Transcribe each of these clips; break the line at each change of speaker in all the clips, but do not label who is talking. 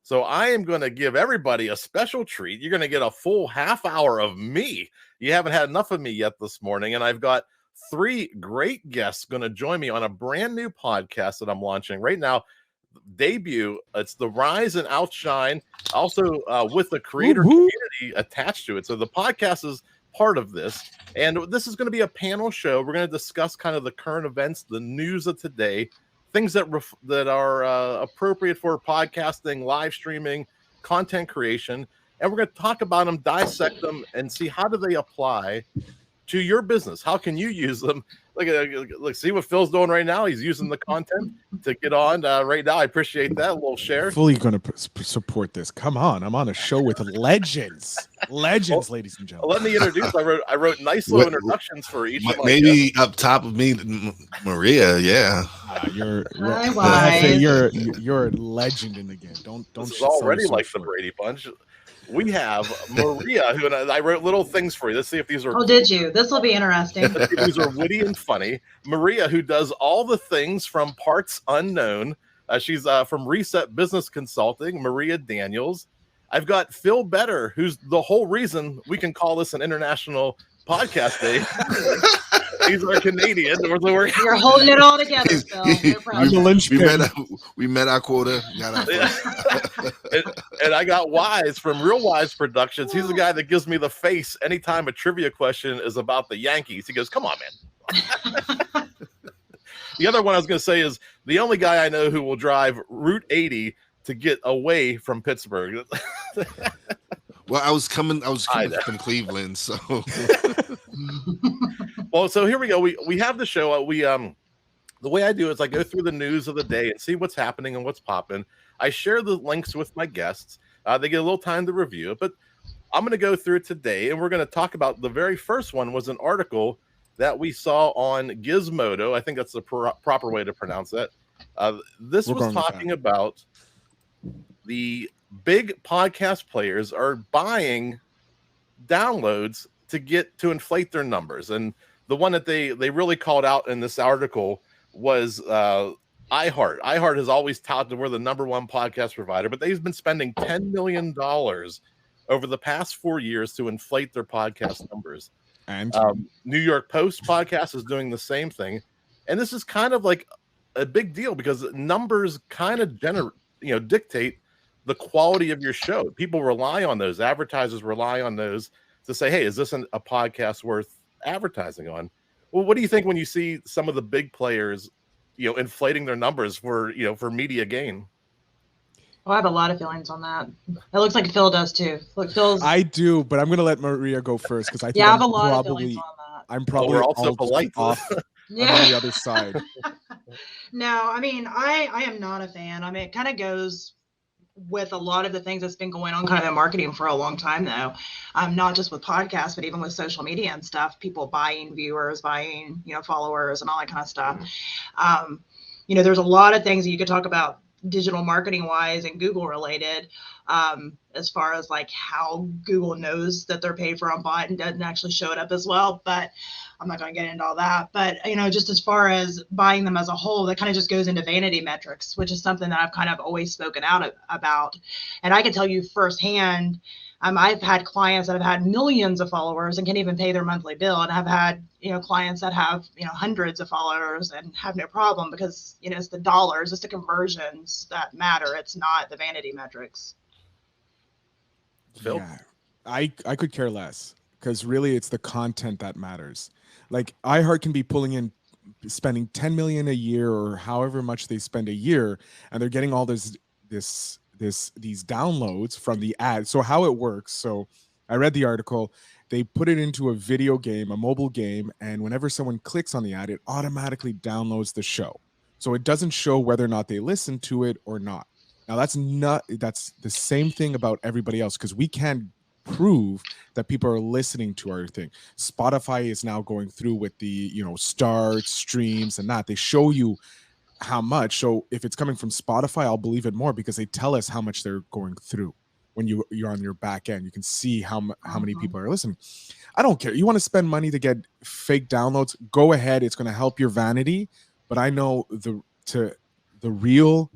So I am going to give everybody a special treat. You're going to get a full half hour of me. You haven't had enough of me yet this morning. And I've got 3 great guests going to join me on a brand new podcast that I'm launching right now. Debut. It's the Rise and Outshine, also with the creator community attached to it. So the podcast is part of this. And this is going to be a panel show. We're going to discuss kind of the current events, the news of today, things that are appropriate for podcasting, live streaming, content creation. And we're going to talk about them, dissect them, and see how do they apply to your business. How can you use them? Look, see what Phil's doing right now. He's using the content to get on right now. I appreciate that. A little share.
Fully going to support this. Come on. I'm on a show with legends. Legends, well, ladies and gentlemen.
Let me introduce. I wrote nice little introductions for each of my
maybe
guests.
Up top of me, Maria. Yeah.
You're a legend in the game. Don't
This is already like the Brady Bunch. We have Maria, who and I wrote little things for you. Let's see if these are.
Oh, did you? This will be interesting.
These are witty and funny. Maria, who does all the things from Parts Unknown. She's from Reset Business Consulting. Maria Daniels. I've got Phil Better, who's the whole reason we can call this an international podcast day. He's our Canadian.
You're holding it all together, Phil.
We met our quota.
And I got Wize from Real Wize Productions. He's the guy that gives me the face anytime a trivia question is about the Yankees. He goes, "Come on, man." The other one I was going to say is the only guy I know who will drive Route 80 to get away from Pittsburgh.
Well, I was coming from Cleveland, so.
Well, so here we go. We have the show. The way I do is I go through the news of the day and see what's happening and what's popping. I share the links with my guests. They get a little time to review it, but I'm going to go through it today, and we're going to talk about the very first one was an article that we saw on Gizmodo. I think that's the proper way to pronounce that. This was talking about the big podcast players are buying downloads to inflate their numbers. And the one that they really called out in this article was iHeart. iHeart has always touted we're the #1 podcast provider, but they've been spending $10 million over the past 4 years to inflate their podcast numbers.
And
New York Post podcast is doing the same thing. And this is kind of like a big deal because numbers kind of dictate the quality of your show. People rely on those. Advertisers rely on those to say, hey, is this a podcast worth advertising on? Well, what do you think when you see some of the big players, inflating their numbers for media gain?
Well, I have a lot of feelings on that. It looks like Phil does too. Look,
I do, but I'm going to let Maria go first because I think
I have a lot of feelings on that.
I'm probably
we're also polite.
Off
yeah.
on the other side.
No, I mean, I am not a fan. I mean, it kind of goes with a lot of the things that's been going on kind of in marketing for a long time though. Not just with podcasts, but even with social media and stuff, people buying viewers, buying, followers and all that kind of stuff. There's a lot of things that you could talk about digital marketing wise and Google related, as far as like how Google knows that they're paid for on bot and doesn't actually show it up as well. But I'm not going to get into all that. But, just as far as buying them as a whole, that kind of just goes into Vanity Metrics, which is something that I've kind of always spoken out about. And I can tell you firsthand, I've had clients that have had millions of followers and can't even pay their monthly bill. And I've had, clients that have, hundreds of followers and have no problem because, it's the dollars, it's the conversions that matter. It's not the Vanity Metrics.
Phil?
Yeah, I could care less because really it's the content that matters. Like iHeart can be spending 10 million a year or however much they spend a year, and they're getting all these downloads from the ad. So how it works, so I read the article, they put it into a video game, a mobile game, and whenever someone clicks on the ad, it automatically downloads the show. So it doesn't show whether or not they listen to it or not. Now that's the same thing about everybody else because we can't prove that people are listening to our thing. Spotify is now going through with the starts, streams, and that. They show you how much. So if it's coming from Spotify, I'll believe it more because they tell us how much they're going through. When you're on your back end, you can see how many people are listening. I don't care. You want to spend money to get fake downloads? Go ahead. It's going to help your vanity. But I know the real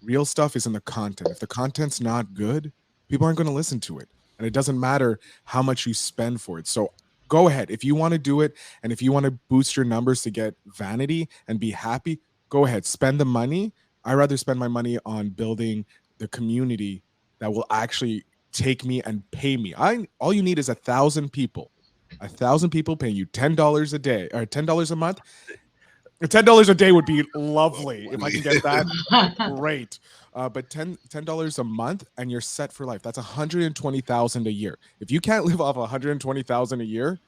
Real stuff is in the content. If the content's not good, people aren't going to listen to it. And it doesn't matter how much you spend for it. So go ahead. If you want to do it, and if you want to boost your numbers to get vanity and be happy, go ahead. Spend the money. I'd rather spend my money on building the community that will actually take me and pay me. All you need is 1,000 people. 1,000 people paying you $10 a day or $10 a month. $10 a day would be lovely. If I can get that, great. But $10 a month and you're set for life. That's $120,000 a year. If you can't live off $120,000 a year,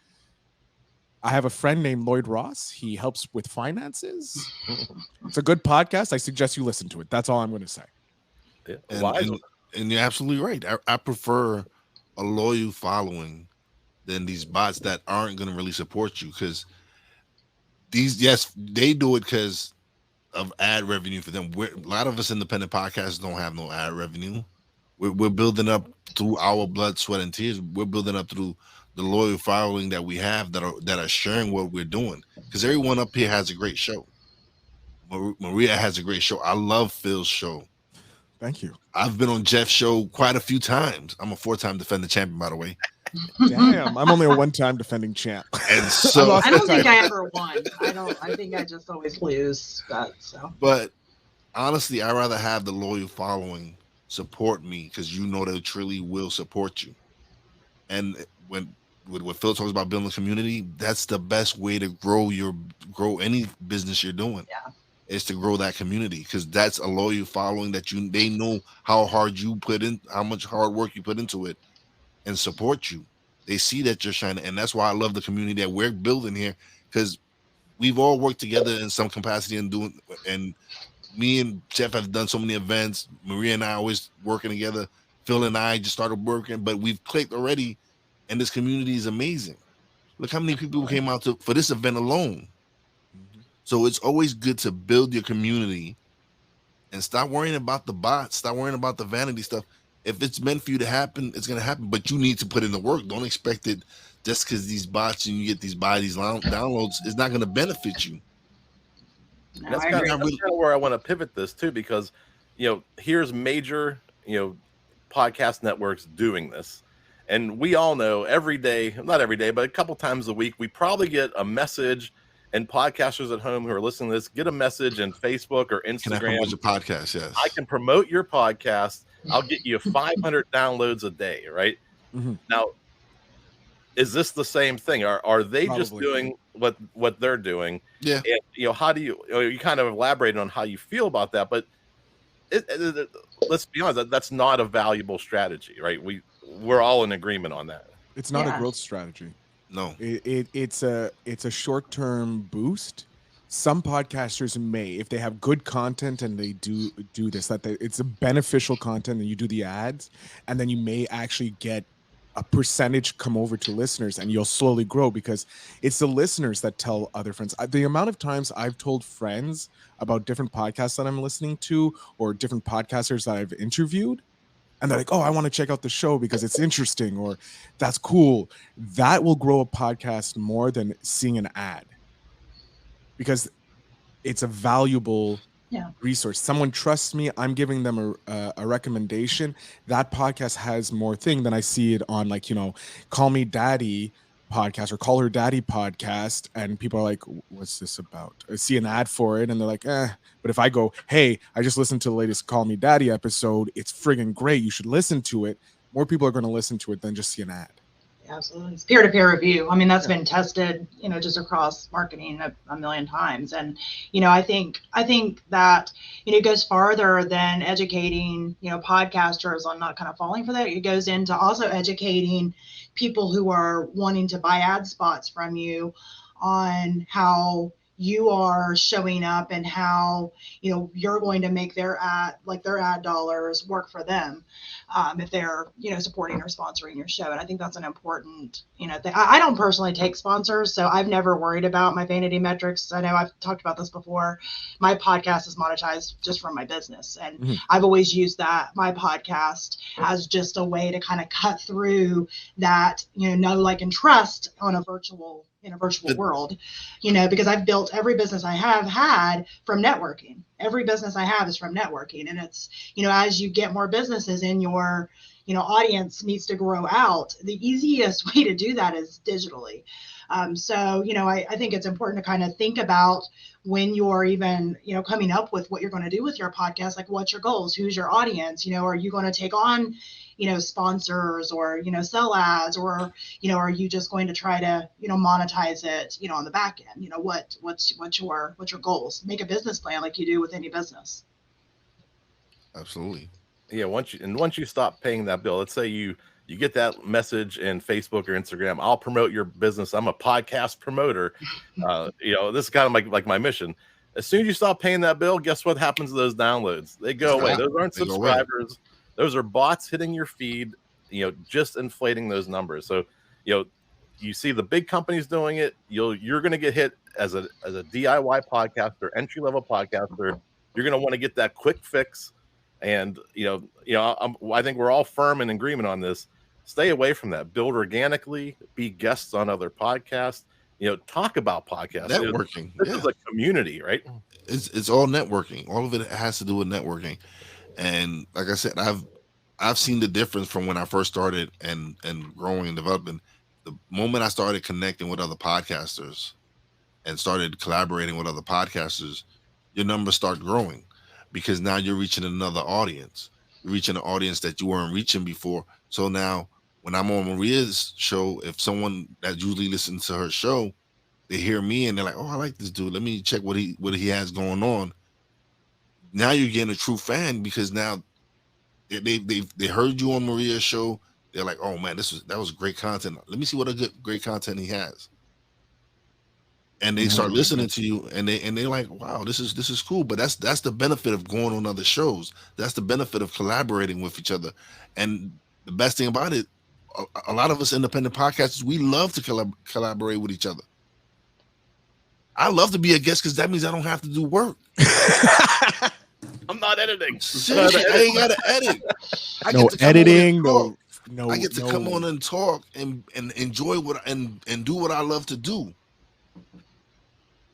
I have a friend named Lloyd Ross. He helps with finances. It's a good podcast. I suggest you listen to it. That's all I'm going to say.
Yeah.
And you're absolutely right. I prefer a loyal following than these bots that aren't going to really support you, because they do it because of ad revenue for them. A lot of us independent podcasts don't have no ad revenue. We're building up through our blood, sweat, and tears. We're building up through the loyal following that we have that are sharing what we're doing. Because everyone up here has a great show. Maria has a great show. I love Phil's show.
Thank you.
I've been on Jeff's show quite a few times. I'm a 4-time defending champion, by the way.
Damn, I'm only a 1-time defending champ.
And so
I don't think I ever won. I think I just always lose.
But honestly, I'd rather have the loyal following support me, because you know they truly will support you. And when Phil talks about building a community, that's the best way to grow any business you're doing.
Yeah.
Is to grow that community, because that's a loyal following that they know how hard you put in, how much hard work you put into it, and support you. They see that you're shining, and that's why I love the community that we're building here, because we've all worked together in some capacity and me and Jeff have done so many events. Maria and I always working together. Phil and I just started working, but we've clicked already, and this community is amazing. Look how many people came out for this event alone. So it's always good to build your community and stop worrying about the bots, stop worrying about the vanity stuff. If it's meant for you to happen, it's going to happen, but you need to put in the work. Don't expect it just because these bots and you get these downloads, it's not going to benefit you.
No,
That's kind of where I want to pivot this too, because, here's major, podcast networks doing this. And we all know every day, not every day, but a couple times a week, we probably get a message. And podcasters at home who are listening to this, get a message in Facebook or Instagram.
Can I promote your podcast? Yes.
I can promote your podcast. I'll get you 500 downloads a day, right?
Mm-hmm.
Now, is this the same thing? Are they
Probably.
just doing what they're doing?
Yeah.
And, how do you kind of elaborated on how you feel about that, but let's be honest, that's not a valuable strategy, right? We're all in agreement on that.
It's not a growth strategy.
No,
it's a short-term boost. Some podcasters may, if they have good content and they do this, it's a beneficial content and you do the ads, and then you may actually get a percentage come over to listeners, and you'll slowly grow, because it's the listeners that tell other friends. The amount of times I've told friends about different podcasts that I'm listening to or different podcasters that I've interviewed, and they're like, oh, I want to check out the show because it's interesting, or that's cool. That will grow a podcast more than seeing an ad, because it's a valuable resource. Someone trusts me. I'm giving them a recommendation. That podcast has more thing than I see it on, like, Call Me Daddy podcast or Call Her Daddy podcast, and people are like, what's this about? I see an ad for it and they're like, but if I go, hey, I just listened to the latest Call Me Daddy episode, it's friggin' great, you should listen to it, more people are going to listen to it than just see an ad.
Absolutely. It's peer-to-peer review. I mean, that's been tested, just across marketing a million times. And, I think that, it goes farther than educating, podcasters on not kind of falling for that. It goes into also educating people who are wanting to buy ad spots from you on how you are showing up and how, you're going to make their ad dollars work for them. If they're, supporting or sponsoring your show. And I think that's an important, thing. I don't personally take sponsors, so I've never worried about my Vanity Metrics. I know I've talked about this before. My podcast is monetized just from my business. And I've always used my podcast as just a way to kind of cut through that, know, like, and trust in a virtual world, because I've built every business I have had from networking. every business I have is from networking. And it's, as you get more businesses in your, audience needs to grow out, the easiest way to do that is digitally. So, I think it's important to kind of think about when you're even, coming up with what you're going to do with your podcast, like what's your goals, who's your audience, are you going to take on, sponsors or, sell ads, or, are you just going to try to, monetize it, on the back end, what's your goals? Make a business plan like you do with any business.
Absolutely.
Yeah, once you stop paying that bill, let's say you get that message in Facebook or Instagram, I'll promote your business. I'm a podcast promoter. This is kind of like my mission. As soon as you stop paying that bill, guess what happens to those downloads? They go away. Those aren't subscribers. Those are bots hitting your feed, just inflating those numbers. So, you see the big companies doing it. You're going to get hit as a DIY podcaster, entry level podcaster. You're going to want to get that quick fix. And, I think we're all firm in agreement on this. Stay away from that. Build organically, be guests on other podcasts, talk about podcasts.
Networking.
This is a community, right?
It's all networking. All of it has to do with networking. And like I said, I've seen the difference from when I first started and growing and developing. The moment I started connecting with other podcasters and started collaborating with other podcasters, your numbers start growing, because now you're reaching another audience. You're reaching an audience that you weren't reaching before. So now when I'm on Maria's show, if someone that usually listens to her show, they hear me and they're like, oh, I like this dude. Let me check what he has going on. Now you're getting a true fan, because now they heard you on Maria's show. They're like, oh man, that was great content. Let me see what great content he has. And they start listening to you, and they're like, wow, this is cool. But that's the benefit of going on other shows. That's the benefit of collaborating with each other. And the best thing about it, a lot of us independent podcasters, we love to collaborate with each other. I love to be a guest because that means I don't have to do work.
I'm not editing.
Seriously, I ain't gotta edit.
No editing. No.
I get to come on and talk and enjoy and do what I love to do.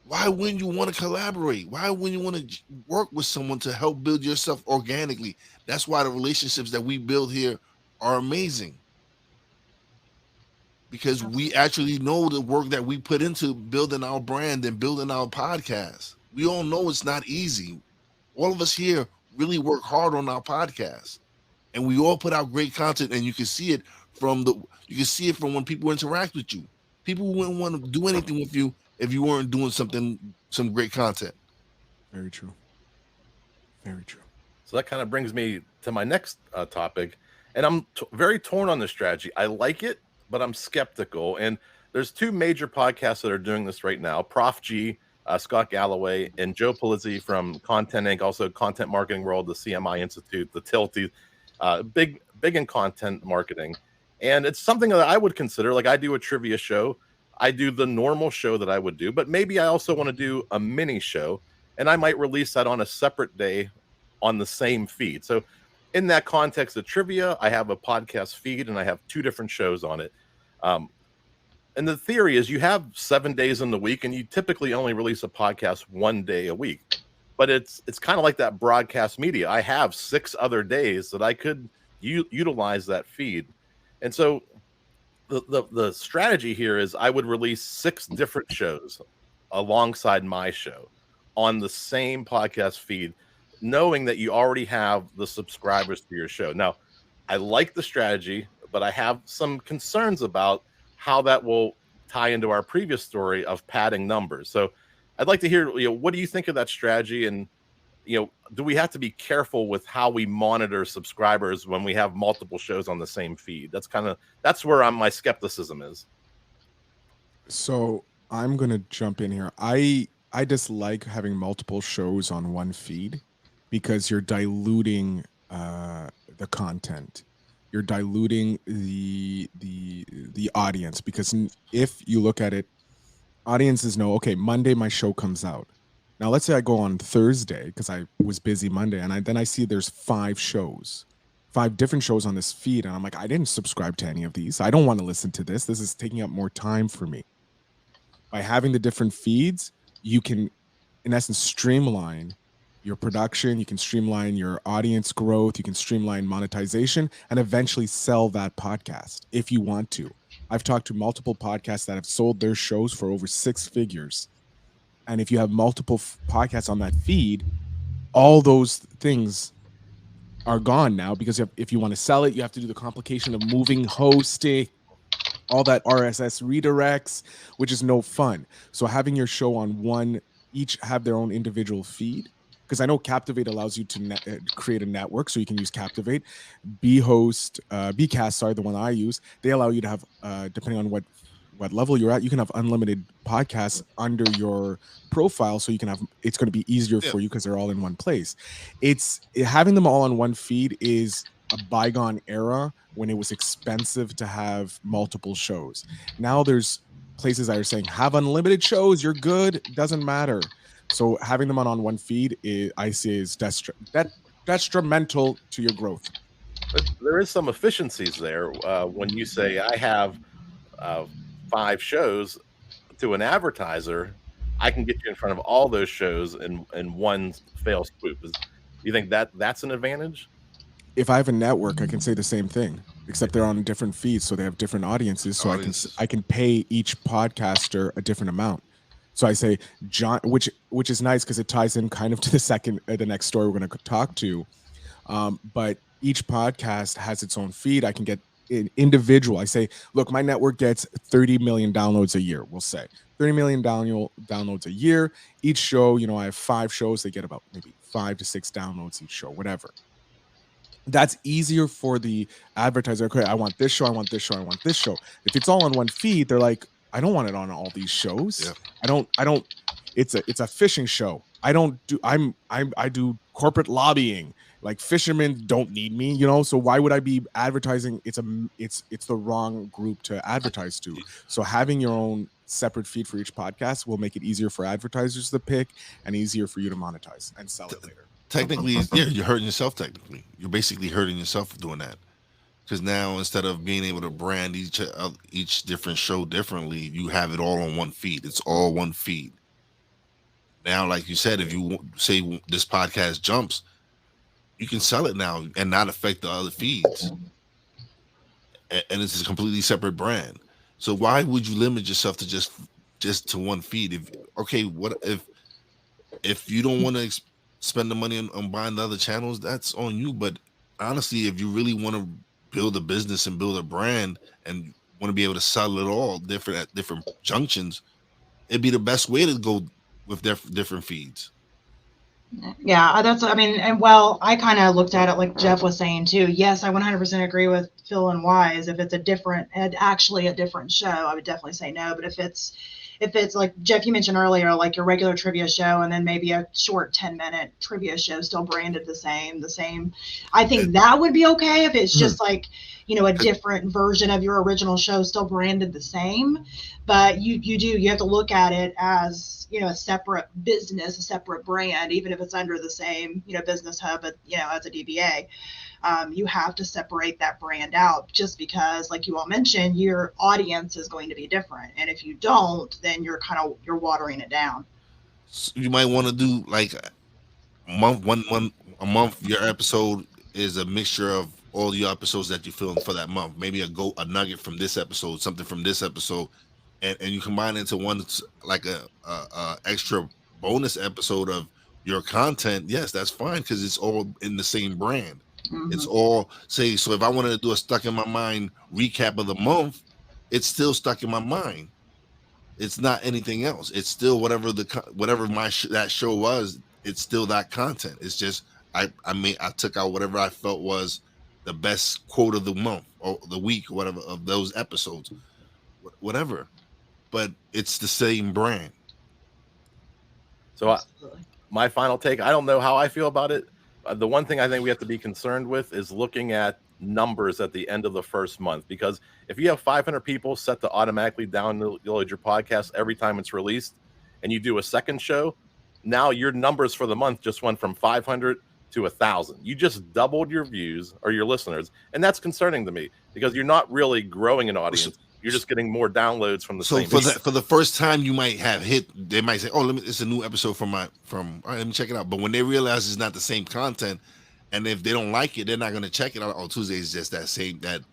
Why wouldn't you want to collaborate? Why wouldn't you want to work with someone to help build yourself organically? That's why the relationships that we build here are amazing. Because we actually know the work that we put into building our brand and building our podcast. We all know it's not easy. All of us here really work hard on our podcast, and we all put out great content. And you can see it from when people interact with you. People wouldn't want to do anything with you if you weren't doing some great content.
Very true. Very true.
So that kind of brings me to my next topic, and I'm very torn on this strategy. I like it, but I'm skeptical. And there's two major podcasts that are doing this right now: Prof G, Scott Galloway, and Joe Pulizzi from Content Inc., also Content Marketing World, the CMI Institute, the Tilty, big in content marketing. And it's something that I would consider. Like, I do a trivia show. I do the normal show that I would do, but maybe I also want to do a mini show, and I might release that on a separate day on the same feed. So in that context of trivia, I have a podcast feed and I have two different shows on it. And the theory is you have 7 days in the week, and you typically only release a podcast 1 day a week. But it's kind of like that broadcast media. I have 6 other days that I could utilize that feed. And so the strategy here is I would release 6 different shows alongside my show on the same podcast feed, knowing that you already have the subscribers to your show. Now, I like the strategy, but I have some concerns about how that will tie into our previous story of padding numbers. So I'd like to hear, what do you think of that strategy? And, do we have to be careful with how we monitor subscribers when we have multiple shows on the same feed? That's where my skepticism is.
So I'm going to jump in here. I dislike having multiple shows on one feed because you're diluting the content. You're diluting the audience, because if you look at it, audiences know, okay, Monday my show comes out. Now let's say I go on Thursday because I was busy Monday, and then I see there's 5 different shows on this feed, and I'm like, I didn't subscribe to any of these. I don't want to listen to this. This is taking up more time for me. By having the different feeds, you can, in essence, streamline your production, you can streamline your audience growth, you can streamline monetization, and eventually sell that podcast if you want to. I've talked to multiple podcasts that have sold their shows for over 6 figures. And if you have multiple podcasts on that feed, all those things are gone now, because if you want to sell it, you have to do the complication of moving, hosting, all that RSS redirects, which is no fun. So having your show on one, each have their own individual feed, because I know Captivate allows you to create a network, so you can use Captivate. Bcast, sorry, the one I use, they allow you to have, depending on what level you're at, you can have unlimited podcasts under your profile, so you can have, it's going to be easier for you because they're all in one place. Having them all on one feed is a bygone era when it was expensive to have multiple shows. Now there's places that are saying have unlimited shows, you're good, doesn't matter. So having them on one feed, I see, is detrimental to your growth.
But there is some efficiencies there when you say I have 5 shows to an advertiser, I can get you in front of all those shows in one fail swoop. You think that's an advantage?
If I have a network, I can say the same thing, except they're on different feeds, so they have different audiences. So I can pay each podcaster a different amount. So I say John, which is nice because it ties in kind of to the next story we're going to talk to. But each podcast has its own feed. I can get an individual. I say, look, my network gets 30 million downloads a year. We'll say 30 million downloads a year. Each show, I have 5 shows. They get about maybe 5 to 6 downloads each show, whatever. That's easier for the advertiser. Okay, I want this show, I want this show, I want this show. If it's all on one feed, they're like, I don't want it on all these shows. Yeah. I don't. It's a fishing show. I do corporate lobbying. Like, fishermen don't need me, so why would I be advertising? It's the wrong group to advertise to. So having your own separate feed for each podcast will make it easier for advertisers to pick and easier for you to monetize and sell it later.
Technically, you're hurting yourself. Technically, you're basically hurting yourself doing that, because now instead of being able to brand each different show differently, you have it all on one feed. It's all one feed. Now, like you said, if you say this podcast jumps, you can sell it now and not affect the other feeds, and it's a completely separate brand. So why would you limit yourself to just to one feed? If you don't want to spend the money on buying the other channels, that's on you. But honestly, if you really want to build a business and build a brand and want to be able to sell it all at different junctions, it'd be the best way to go with different feeds.
Yeah, I kind of looked at it like Jeff was saying too. Yes, I 100% agree with Phil and Wize. If it's actually a different show, I would definitely say no. But if it's like Jeff, you mentioned earlier, like your regular trivia show and then maybe a short 10-minute trivia show still branded the same, I think that would be okay. If it's just like, a different version of your original show still branded the same, but you have to look at it as, a separate business, a separate brand, even if it's under the same, business hub, as a DBA. You have to separate that brand out, just because, like you all mentioned, your audience is going to be different. And if you don't, then you're watering it down.
So you might want to do like a month. Your episode is a mixture of all your episodes that you filmed for that month. Maybe a nugget from this episode, something from this episode, and you combine it into one, like a extra bonus episode of your content. Yes, that's fine, because it's all in the same brand. Mm-hmm. It's all so if I wanted to do a stuck in my mind recap of the month, it's still stuck in my mind. It's not anything else. It's still whatever that show was. It's still that content. It's just I took out whatever I felt was the best quote of the month or the week or whatever of those episodes, whatever. But it's the same brand.
So my final take, I don't know how I feel about it. The one thing I think we have to be concerned with is looking at numbers at the end of the first month, because if you have 500 people set to automatically download your podcast every time it's released, and you do a second show, now your numbers for the month just went from 500 to 1,000. You just doubled your views or your listeners, and that's concerning to me, because you're not really growing an audience. You're just getting more downloads from the
So
same.
for the first time, you might have hit. They might say, "Oh, it's a new episode from All right, let me check it out." But when they realize it's not the same content, and if they don't like it, they're not gonna check it out. Oh, Tuesday is just that same that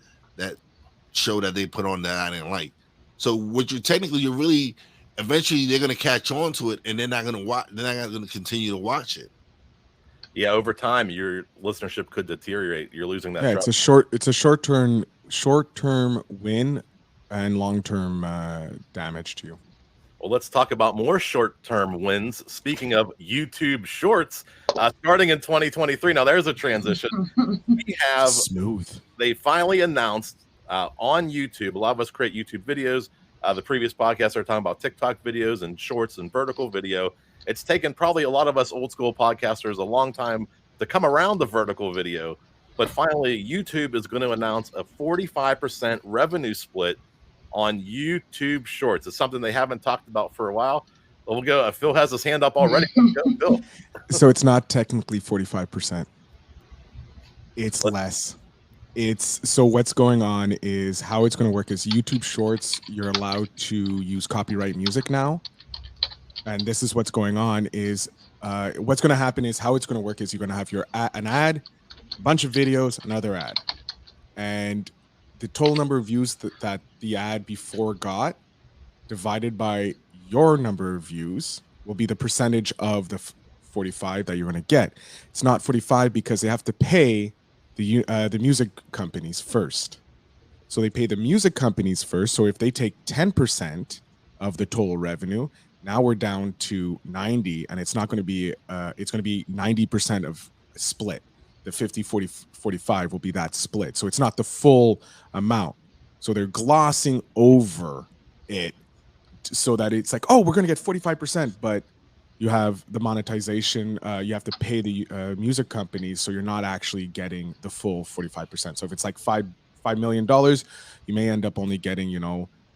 show that they put on that I didn't like. So what you're really eventually they're gonna catch on to it, and they're not gonna watch. They're not gonna continue to watch it.
Yeah, over time, your listenership could deteriorate. You're losing that.
Yeah,
trust.
it's a short-term win and long-term damage to you.
Well, let's talk about more short-term wins. Speaking of YouTube Shorts, starting in 2023. Now, there's a transition. We have
Smooth.
They finally announced on YouTube. A lot of us create YouTube videos. The previous podcasts are talking about TikTok videos and shorts and vertical video. It's taken probably a lot of us old school podcasters a long time to come around the vertical video, but finally YouTube is going to announce a 45% revenue split on YouTube Shorts. It's something they haven't talked about for a while. We'll go. Phil has his hand up already. Go, Phil.
So it's not technically 45%. It's less. So what's going on is how it's going to work is YouTube Shorts, you're allowed to use copyright music now. And this is what's going on is what's going to happen is how it's going to work is you're going to have an ad, a bunch of videos, another ad. And the total number of views that the ad before got divided by your number of views will be the percentage of the 45 that you're going to get. It's not 45 because they have to pay the music companies first. So they pay the music companies first. So if they take 10% of the total revenue, now we're down to 90, and it's not going to be it's going to be 90% of split. The 50, 40, 45 will be that split. So it's not the full amount. So they're glossing over it so that it's like, oh, we're going to get 45%, but you have the monetization. You have to pay the music companies, so you're not actually getting the full 45%. So if it's like $5 million, you may end up only getting,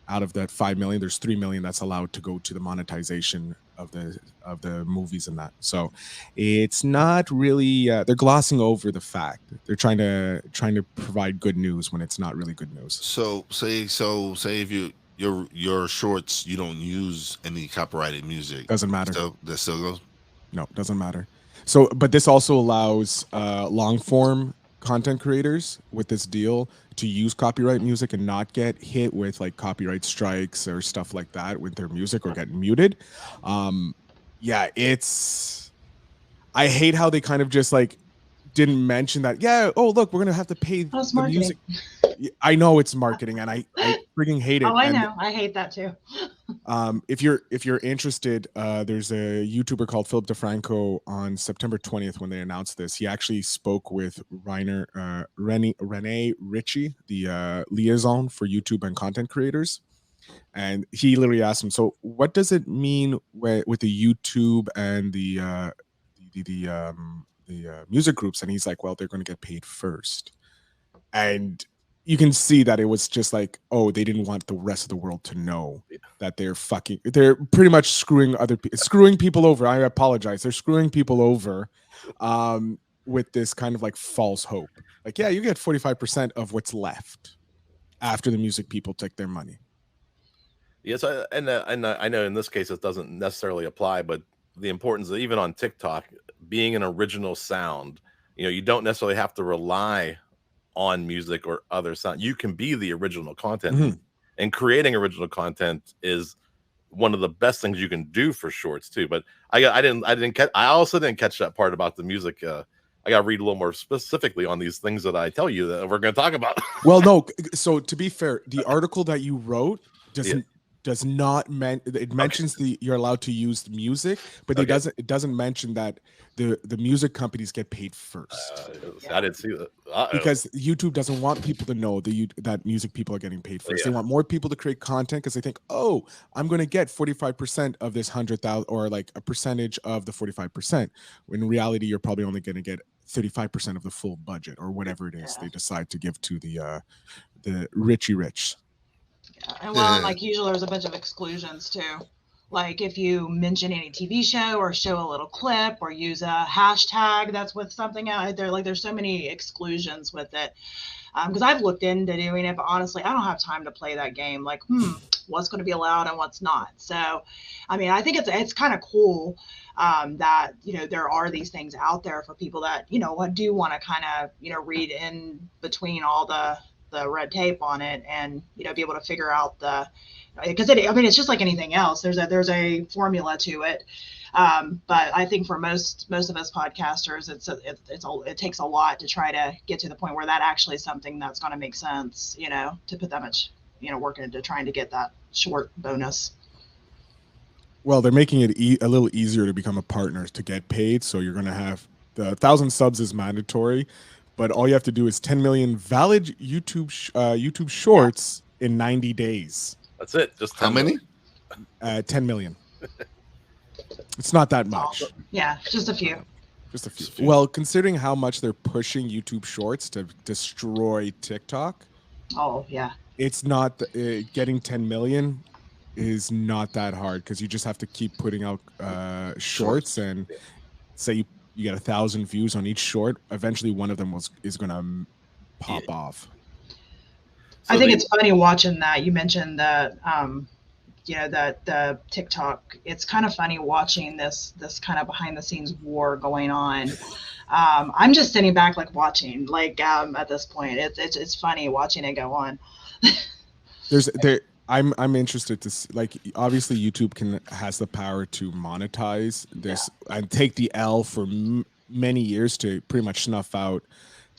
out of that 5 million, there's 3 million that's allowed to go to the monetization of the movies and that. So it's not really they're glossing over the fact. They're trying to provide good news when it's not really good news.
So say if your shorts, you don't use any copyrighted music.
Doesn't matter.
That still goes?
No, doesn't matter. So, but this also allows long form content creators with this deal to use copyright music and not get hit with like copyright strikes or stuff like that with their music or get muted. Yeah, I hate how they kind of just like didn't mention that. Yeah, oh look, we're gonna have to pay the music. I know it's marketing, and I freaking hate it.
Oh, I know. I hate that too.
If you're interested, there's a YouTuber called Philip DeFranco on September 20th when they announced this. He actually spoke with Renee Ritchie, the liaison for YouTube and content creators, and he literally asked him, "So what does it mean with the YouTube and the music groups?" And he's like, "Well, they're going to get paid first." And you can see that it was just like, oh, they didn't want the rest of the world to know that they're pretty much screwing people over. I apologize. They're screwing people over with this kind of like false hope. Like, yeah, you get 45% of what's left after the music people take their money.
Yes, and I know in this case it doesn't necessarily apply, but the importance of, even on TikTok, being an original sound, you don't necessarily have to rely on music or other sound. You can be the original content, and creating original content is one of the best things you can do for shorts too. But I also didn't catch that part about the music. I got to read a little more specifically on these things that I tell you that we're going to talk about.
Well, no. So to be fair, the article that you wrote does not it mentions you're allowed to use the music, but it doesn't mention that the music companies get paid first.
I didn't see that.
Because YouTube doesn't want people to know that music people are getting paid first. They want more people to create content because they think, oh, I'm going to get 45% of this 100,000 or like a percentage of the 45%. When in reality, you're probably only going to get 35% of the full budget or whatever it is they decide to give to the Richie Rich.
Yeah. And well, like usually there's a bunch of exclusions too. Like if you mention any TV show or show a little clip or use a hashtag that's with something out there, like there's so many exclusions with it. Because I've looked into doing it, but honestly, I don't have time to play that game. Like, what's going to be allowed and what's not. So, I mean, I think it's kind of cool that, you know, there are these things out there for people that, you know, do want to kind of, you know, read in between all the red tape on it and, you know, be able to figure out because I mean, it's just like anything else. There's a formula to it. But I think for most of us podcasters, it takes a lot to try to get to the point where that actually is something that's going to make sense, you know, to put that much, you know, work into trying to get that short bonus.
Well, they're making it a little easier to become a partner to get paid. So you're going to have the 1,000 subs is mandatory, but all you have to do is 10 million valid YouTube shorts in 90 days.
That's it. Just
how many?
10 million. It's not that much.
Yeah, just a few.
Just a few. Well, considering how much they're pushing YouTube Shorts to destroy TikTok.
Oh, yeah.
It's not getting 10 million is not that hard because you just have to keep putting out shorts and say you get 1,000 views on each short. Eventually, one of them is going to pop off.
So I think it's funny watching that. You mentioned that. You know, the TikTok, it's kind of funny watching this kind of behind the scenes war going on. I'm just sitting back like watching, like at this point, it's funny watching it go on.
I'm interested to see, like, obviously YouTube has the power to monetize this and take the L for many years to pretty much snuff out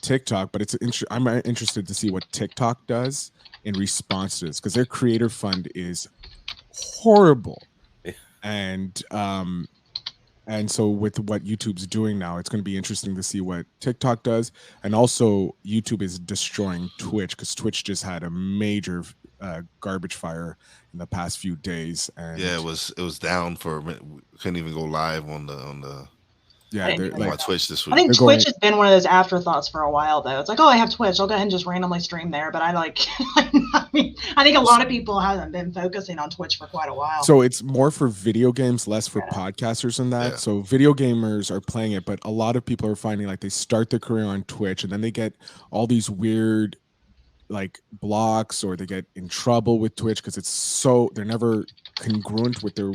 TikTok, but I'm interested to see what TikTok does in response to this because their creator fund is horrible, and so with what YouTube's doing now, it's going to be interesting to see what TikTok does, and also YouTube is destroying Twitch because Twitch just had a major garbage fire in the past few days, and
it was down for a minute. We couldn't even go live on the on Twitch this week.
I think Twitch has been one of those afterthoughts for a while, though. It's like, oh, I have Twitch. I'll go ahead and just randomly stream there. But I mean, I think a lot of people haven't been focusing on Twitch for quite a while.
So it's more for video games, less for podcasters than that. Yeah. So video gamers are playing it, but a lot of people are finding like they start their career on Twitch and then they get all these weird like blocks or they get in trouble with Twitch because they're never congruent with their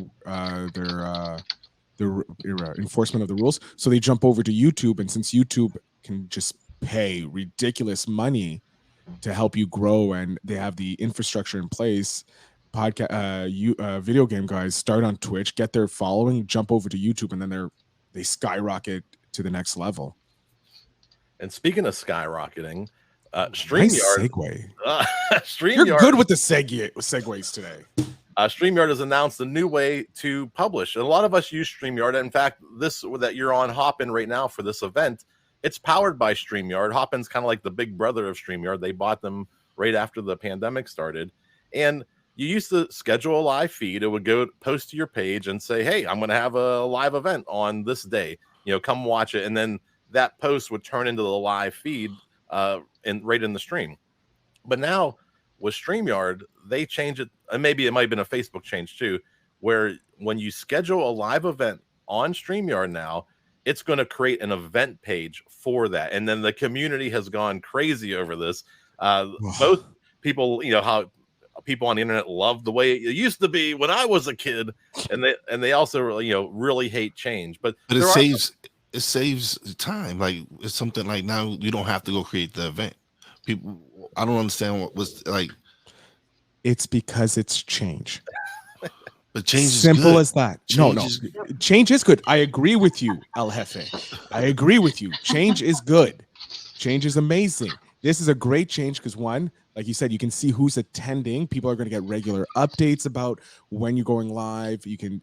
enforcement of the rules, so they jump over to YouTube, and since YouTube can just pay ridiculous money to help you grow and they have the infrastructure in place, video game guys start on Twitch, get their following, jump over to YouTube, and then they skyrocket to the next level. And
speaking of skyrocketing, StreamYard.
Nice segue.
StreamYard.
You're good with the segues today.
StreamYard has announced a new way to publish. And a lot of us use StreamYard. In fact, this that you're on Hopin right now for this event, it's powered by StreamYard. Hopin's kind of like the big brother of StreamYard. They bought them right after the pandemic started. And you used to schedule a live feed. It would go post to your page and say, hey, I'm going to have a live event on this day. You know, come watch it. And then that post would turn into the live feed right in the stream. But now with StreamYard, they change it, and maybe it might have been a Facebook change too, where when you schedule a live event on StreamYard now, it's going to create an event page for that. And then the community has gone crazy over this. Both people, you know, how people on the internet love the way it used to be when I was a kid, and they also, you know, really hate change. But
it saves time. Like it's something like now you don't have to go create the event. People, I don't understand what was like.
It's because it's change.
But change is
simple
good.
As that. Change is good. I agree with you, El Jefe. I agree with you. Change is good. Change is amazing. This is a great change because one, like you said, you can see who's attending. People are going to get regular updates about when you're going live. You can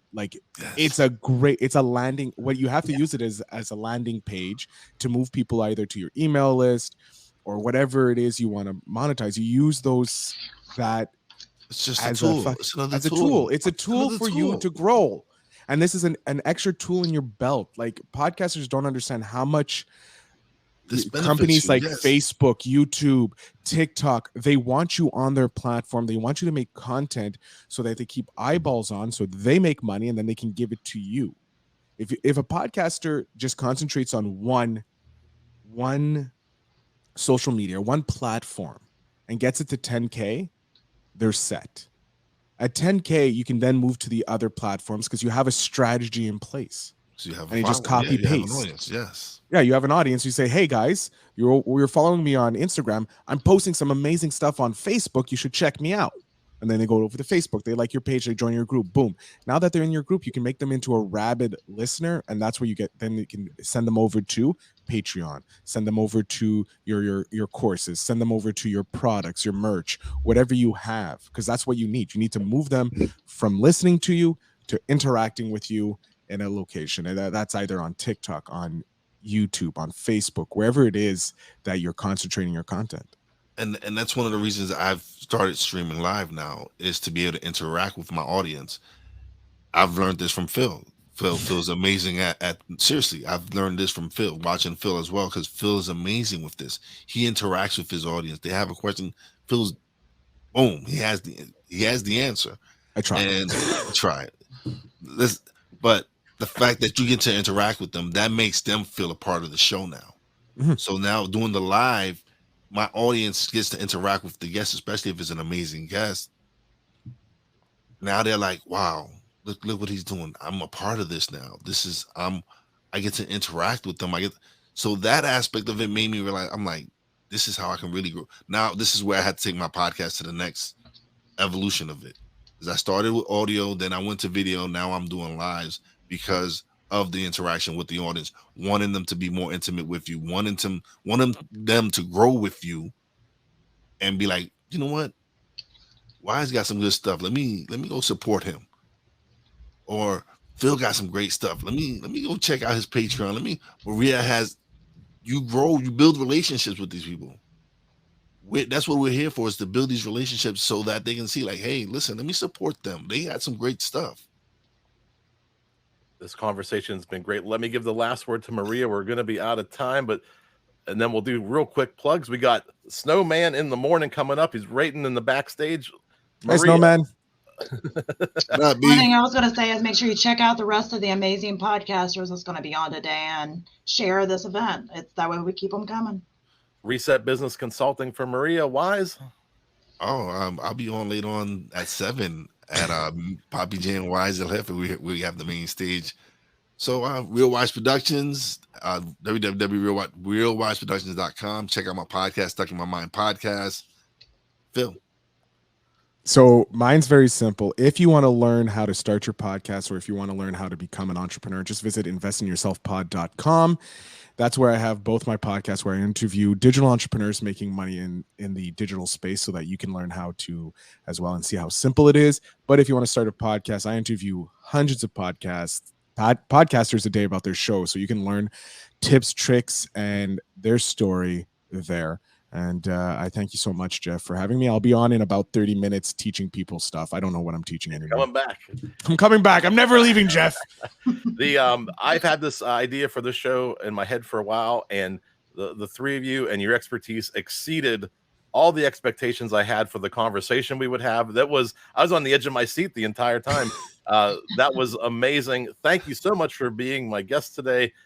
it's a landing. What you have to use it as a landing page to move people either to your email list or whatever it is you want to monetize. You use
it's just a tool.
It's a tool for you to grow. And this is an extra tool in your belt. Like podcasters don't understand how much companies like Facebook, YouTube, TikTok, they want you on their platform. They want you to make content so that they keep eyeballs on, so they make money and then they can give it to you. If a podcaster just concentrates on one social media, one platform, and gets it to 10K, they're set. At 10K, you can then move to the other platforms because you have a strategy in place.
So you have
And you just copy
you have an
paste.
audience. Yes.
Yeah, you have an audience. You say, hey guys, you're following me on Instagram. I'm posting some amazing stuff on Facebook. You should check me out. And then they go over to Facebook. They like your page. They join your group. Boom. Now that they're in your group, you can make them into a rabid listener. And that's where you get, then you can send them over to Patreon, send them over to your courses, send them over to your products, your merch, whatever you have, because that's what you need. You need to move them from listening to you to interacting with you in a location. And that's either on TikTok, on YouTube, on Facebook, wherever it is that you're concentrating your content.
And that's one of the reasons I've started streaming live now, is to be able to interact with my audience. I've learned this from Phil. Phil's amazing at seriously. I've learned this from Phil, watching Phil as well, because Phil is amazing with this. He interacts with his audience. They have a question, Phil's boom, he has the answer.
I try.
And try it. But the fact that you get to interact with them, that makes them feel a part of the show now.
Mhm.
So now doing the live, my audience gets to interact with the guest, especially if it's an amazing guest. Now they're like, wow, look what he's doing. I'm a part of this now. I get to interact with them. So that aspect of it made me realize, I'm like, this is how I can really grow. Now this is where I had to take my podcast to the next evolution of it. Because I started with audio, then I went to video. Now I'm doing lives because of the interaction with the audience, wanting them to be more intimate with you, wanting them to grow with you, and be like, you know what, Wize got some good stuff. Let me go support him. Or Phil got some great stuff. Let me go check out his Patreon. Maria has, you grow, you build relationships with these people. That's what we're here for, is to build these relationships so that they can see, like, hey, listen, let me support them. They got some great stuff.
This conversation's been great. Let me give the last word to Maria. We're going to be out of time, and then we'll do real quick plugs. We got Snowman in the morning coming up. He's rating in the backstage.
Hey, Snowman.
Not
One thing
me.
I was going to say is make sure you check out the rest of the amazing podcasters that's going to be on today and share this event. It's that way we keep them coming.
Reset Business Consulting for Maria. Wize.
Oh, I'll be on later on at 7 at Poppy J and Rise El Jefe. We have the main stage. So Real Wize Productions, www.realwizeproductions.com. Check out my podcast, Stuck in My Mind podcast. Phil.
So mine's very simple. If you want to learn how to start your podcast, or if you want to learn how to become an entrepreneur, just visit investinyourselfpod.com. That's where I have both my podcasts, where I interview digital entrepreneurs making money in the digital space, so that you can learn how to as well and see how simple it is. But if you want to start a podcast, I interview hundreds of podcasters a day about their show, so you can learn tips, tricks, and their story there. And I thank you so much, Jeff, for having me. I'll be on in about 30 minutes teaching people stuff. I don't know what I'm teaching anymore.
Coming back.
I'm coming back. I'm never leaving, Jeff.
I've had this idea for this show in my head for a while, and the three of you and your expertise exceeded all the expectations I had for the conversation we would have. I was on the edge of my seat the entire time. That was amazing. Thank you so much for being my guest today.